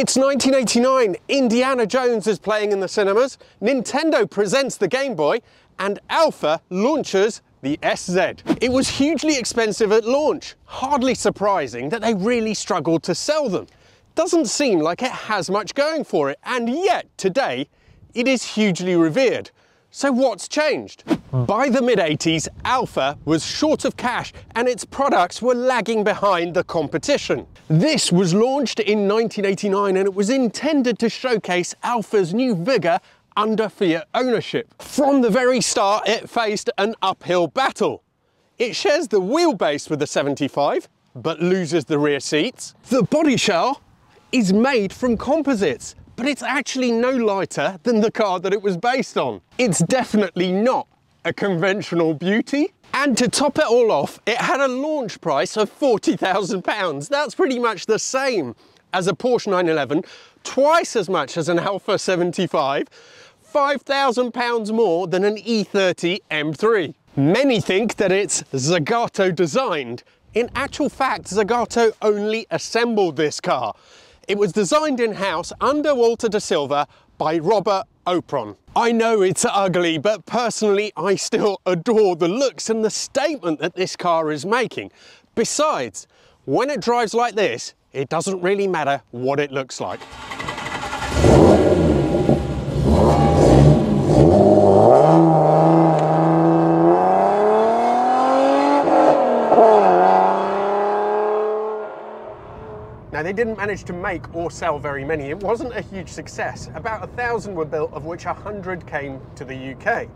It's 1989, Indiana Jones is playing in the cinemas, Nintendo presents the Game Boy, and Alfa launches the SZ. It was hugely expensive at launch, hardly surprising that they really struggled to sell them. Doesn't seem like it has much going for it, and yet today it is hugely revered. So what's changed? By the mid-80s, Alfa was short of cash and its products were lagging behind the competition. This was launched in 1989 and it was intended to showcase Alfa's new vigour under Fiat ownership. From the very start, it faced an uphill battle. It shares the wheelbase with the 75, but loses the rear seats. The body shell is made from composites, but it's actually no lighter than the car that it was based on. It's definitely not a conventional beauty. And to top it all off, it had a launch price of £40,000. That's pretty much the same as a Porsche 911, twice as much as an Alfa 75, £5,000 more than an E30 M3. Many think that it's Zagato designed. In actual fact, Zagato only assembled this car. It was designed in-house under Walter da Silva by Robert Opron. I know it's ugly, but personally I still adore the looks and the statement that this car is making. Besides, when it drives like this, it doesn't really matter what it looks like. Now, they didn't manage to make or sell very many. It wasn't a huge success. About 1,000 were built, of which 100 came to the UK.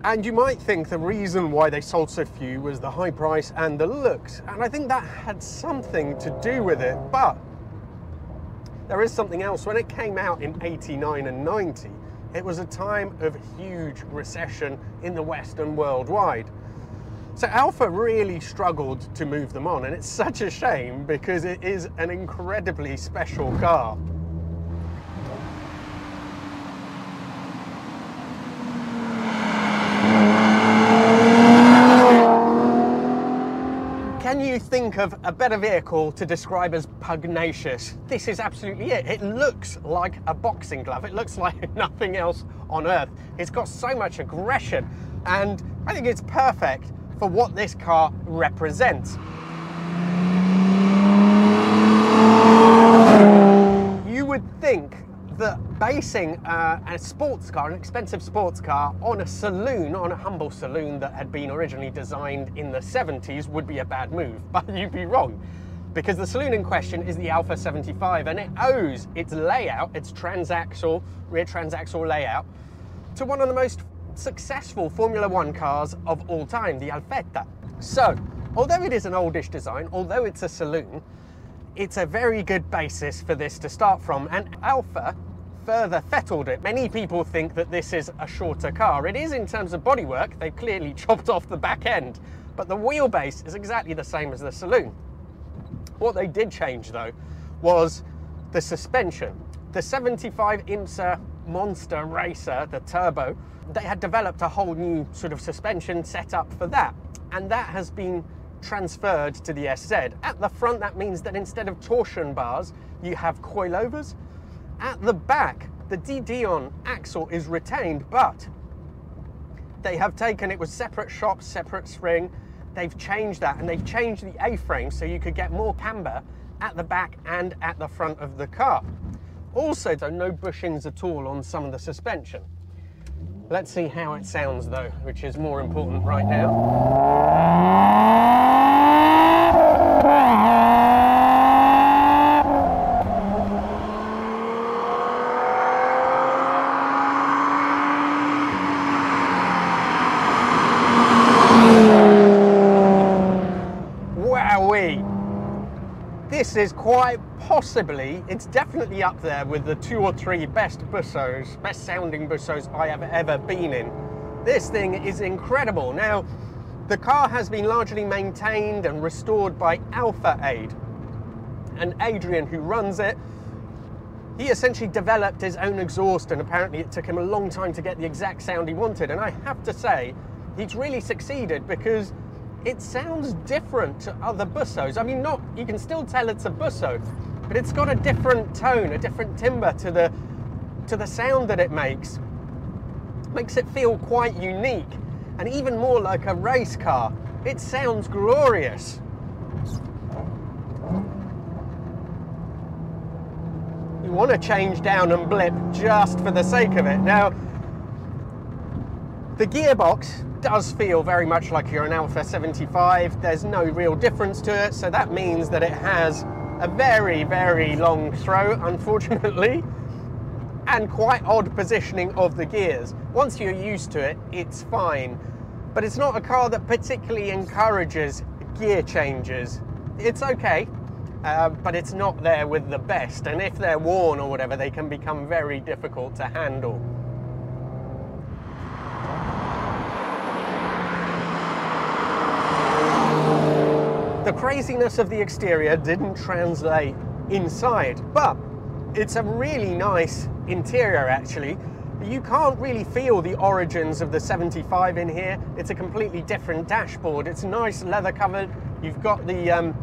And you might think the reason why they sold so few was the high price and the looks. And I think that had something to do with it. But there is something else. When it came out in 89 and 90, it was a time of huge recession in the West and worldwide. So Alfa really struggled to move them on, and it's such a shame because it is an incredibly special car. Can you think of a better vehicle to describe as pugnacious? This is absolutely it. It looks like a boxing glove. It looks like nothing else on earth. It's got so much aggression, and I think it's perfect for what this car represents. You would think that basing a sports car, an expensive sports car, on a saloon, on a humble saloon that had been originally designed in the 70s would be a bad move, but you'd be wrong. Because the saloon in question is the Alfa 75, and it owes its layout, its transaxle, rear transaxle layout, to one of the most successful Formula One cars of all time, the Alfetta. So, although it is an oldish design, although it's a saloon, it's a very good basis for this to start from, and Alfa further fettled it. Many people think that this is a shorter car. It is in terms of bodywork. They've clearly chopped off the back end, but the wheelbase is exactly the same as the saloon. What they did change though was the suspension. The 75 IMSA Monster Racer, the turbo, they had developed a whole new sort of suspension setup for that, and that has been transferred to the SZ. At the front, that means that instead of torsion bars, you have coilovers. At the back, the DD-on axle is retained, but they have taken, it was separate shop, separate spring, they've changed that, and they've changed the A-frame so you could get more camber at the back and at the front of the car. Also, though, no bushings at all on some of the suspension. Let's see how it sounds though, which is more important right now. Wowee! This is quite possibly, it's definitely up there with the 2 or 3 best Bussos, best sounding Bussos I have ever been in. This thing is incredible. Now, the car has been largely maintained and restored by Alfa Aid. And Adrian, who runs it, he essentially developed his own exhaust, and apparently it took him a long time to get the exact sound he wanted. And I have to say, he's really succeeded because it sounds different to other Bussos. I mean, you can still tell it's a Busso, but it's got a different tone, a different timbre to the sound that it makes. Makes it feel quite unique and even more like a race car. It sounds glorious. You want to change down and blip just for the sake of it. Now, the gearbox does feel very much like you're an Alfa 75. There's no real difference to it, so that means that it has a very, very long throw, unfortunately, and quite odd positioning of the gears. Once you're used to it, it's fine, but it's not a car that particularly encourages gear changes. It's okay, but it's not there with the best, and if they're worn or whatever, they can become very difficult to handle. The craziness of the exterior didn't translate inside, but it's a really nice interior actually. You can't really feel the origins of the 75 in here. It's a completely different dashboard. It's nice leather covered. You've got the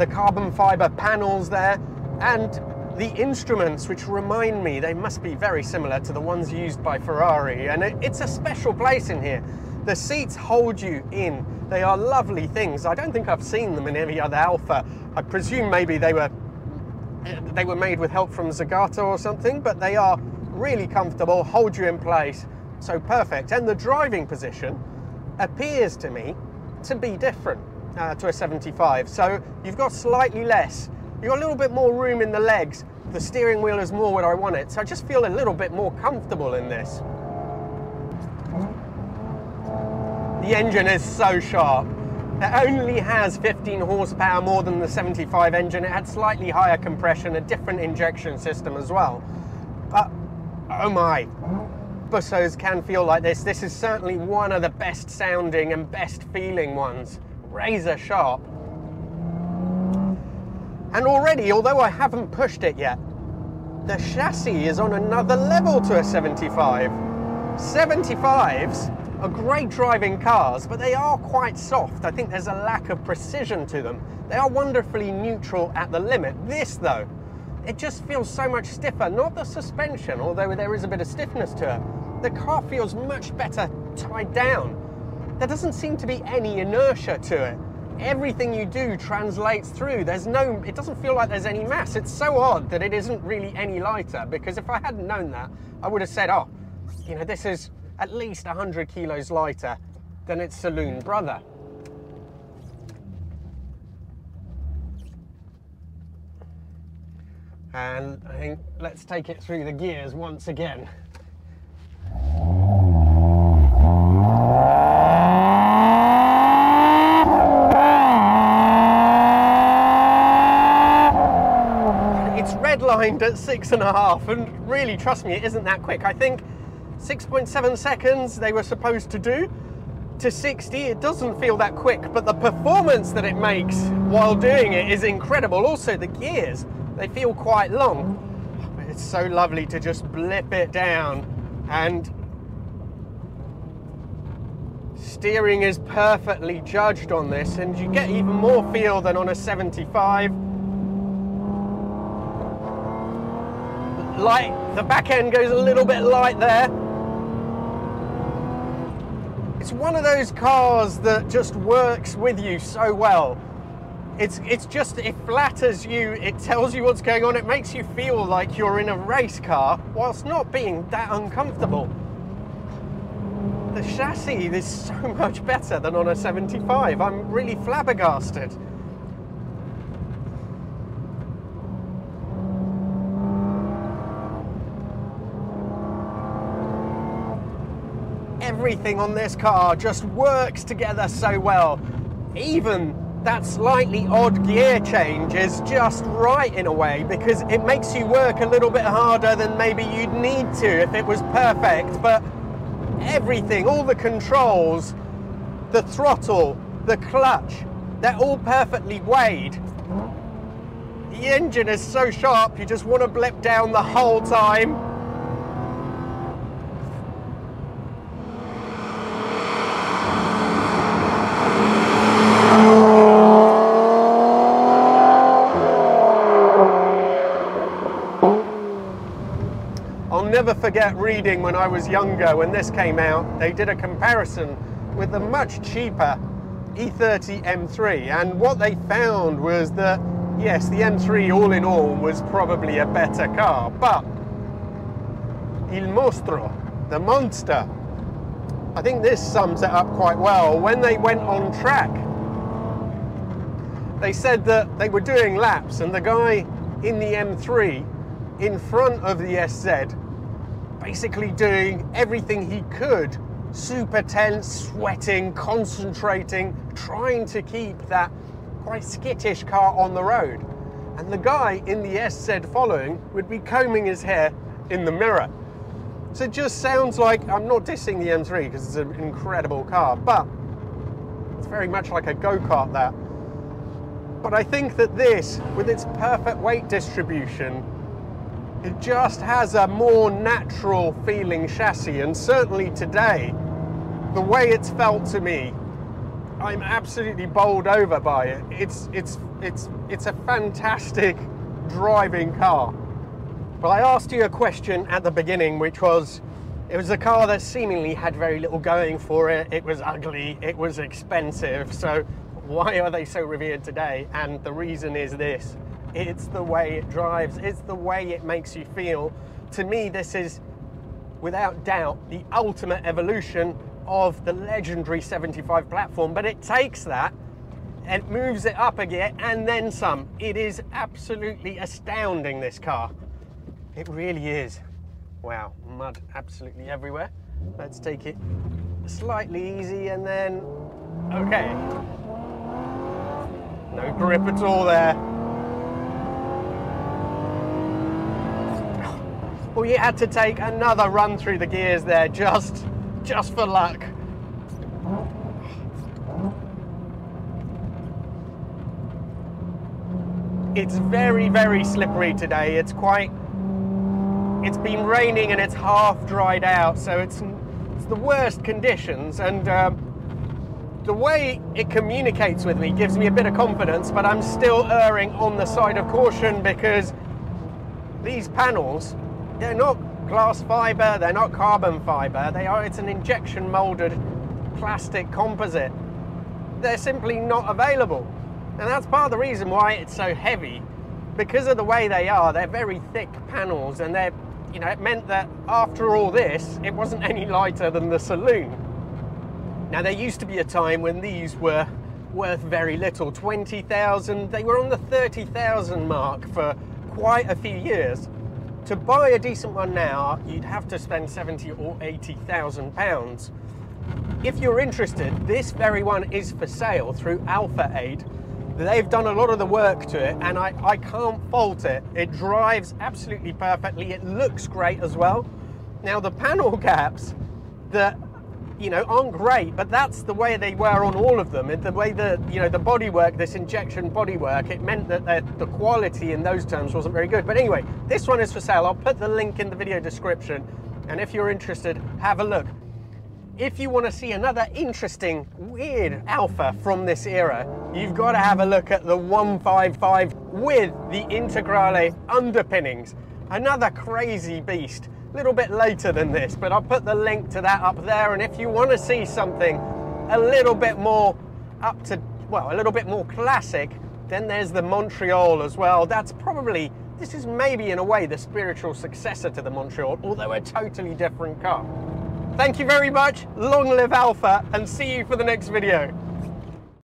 carbon fiber panels there, and the instruments, which remind me they must be very similar to the ones used by Ferrari, and it's a special place in here. The seats hold you in. They are lovely things. I don't think I've seen them in any other Alfa. I presume maybe they were made with help from Zagato or something, but they are really comfortable, hold you in place, so perfect. And the driving position appears to me to be different to a 75. So you've got slightly less, you've got a little bit more room in the legs. The steering wheel is more what I want it, so I just feel a little bit more comfortable in this. The engine is so sharp. It only has 15 horsepower more than the 75 engine. It had slightly higher compression, a different injection system as well. But, oh my, Bussos can feel like this. This is certainly one of the best sounding and best feeling ones. Razor sharp. And already, although I haven't pushed it yet, the chassis is on another level to a 75. 75s are great driving cars, but they are quite soft. I think there's a lack of precision to them. They are wonderfully neutral at the limit. This though, it just feels so much stiffer. Not the suspension, although there is a bit of stiffness to it. The car feels much better tied down. There doesn't seem to be any inertia to it. Everything you do translates through. It doesn't feel like there's any mass. It's so odd that it isn't really any lighter, because if I hadn't known that, I would have said, oh, you know, this is at least 100 kilos lighter than its saloon brother. And I think let's take it through the gears once again. It's redlined at 6.5, and really, trust me, it isn't that quick. I think 6.7 seconds they were supposed to do to 60. It doesn't feel that quick, but the performance that it makes while doing it is incredible. Also the gears, they feel quite long. It's so lovely to just blip it down, and steering is perfectly judged on this, and you get even more feel than on a 75. Light, the back end goes a little bit light there. It's one of those cars that just works with you so well. It's just, it flatters you, it tells you what's going on, it makes you feel like you're in a race car whilst not being that uncomfortable. The chassis is so much better than on a 75. I'm really flabbergasted. Everything on this car just works together so well. Even that slightly odd gear change is just right in a way, because it makes you work a little bit harder than maybe you'd need to if it was perfect. But everything, all the controls, the throttle, the clutch, they're all perfectly weighed. The engine is so sharp, you just want to blip down the whole time. never forget reading when I was younger, when this came out, they did a comparison with the much cheaper E30 M3, and what they found was that, yes, the M3 all in all was probably a better car, but Il Mostro, the monster, I think this sums it up quite well. When they went on track, they said that they were doing laps, and the guy in the M3 in front of the SZ basically doing everything he could, super tense, sweating, concentrating, trying to keep that quite skittish car on the road. And the guy in the SZ following would be combing his hair in the mirror. So it just sounds like, I'm not dissing the M3 because it's an incredible car, but it's very much like a go-kart, that. But I think that this, with its perfect weight distribution, it just has a more natural feeling chassis, and certainly today, the way it's felt to me, I'm absolutely bowled over by it. It's a fantastic driving car. Well, I asked you a question at the beginning, which was, it was a car that seemingly had very little going for it. It was ugly, it was expensive, so why are they so revered today? And the reason is this: it's the way it drives, it's the way it makes you feel. To me, this is, without doubt, the ultimate evolution of the legendary 75 platform, but it takes that and moves it up again and then some. It is absolutely astounding, this car. It really is. Wow, mud absolutely everywhere. Let's take it slightly easy and then, okay. No grip at all there. Well, you had to take another run through the gears there just for luck. It's very, very slippery today. It's been raining and it's half dried out, so it's the worst conditions, and the way it communicates with me gives me a bit of confidence, but I'm still erring on the side of caution because these panels, they're not glass fiber, they're not carbon fiber, it's an injection molded plastic composite. They're simply not available. And that's part of the reason why it's so heavy. Because of the way they are, they're very thick panels, and they're, you know, it meant that after all this, it wasn't any lighter than the saloon. Now, there used to be a time when these were worth very little, 20,000, they were on the 30,000 mark for quite a few years. To buy a decent one now, you'd have to spend 70 or 80,000 pounds. If you're interested, this very one is for sale through Alfa SZ. They've done a lot of the work to it, and I can't fault it. It drives absolutely perfectly. It looks great as well. Now, the panel gaps that, you know, aren't great, but that's the way they were on all of them. The way the, you know, the bodywork, this injection bodywork, it meant that the quality in those terms wasn't very good. But anyway, this one is for sale. I'll put the link in the video description, and if you're interested, have a look. If you want to see another interesting, weird Alfa from this era, you've got to have a look at the 155 with the Integrale underpinnings. Another crazy beast. A little bit later than this, but I'll put the link to that up there. And if you want to see something a little bit more up to, well, a little bit more classic, then there's the Montreal as well. That's probably, this is maybe in a way the spiritual successor to the Montreal, although a totally different car. Thank you very much, long live Alfa, and see you for the next video.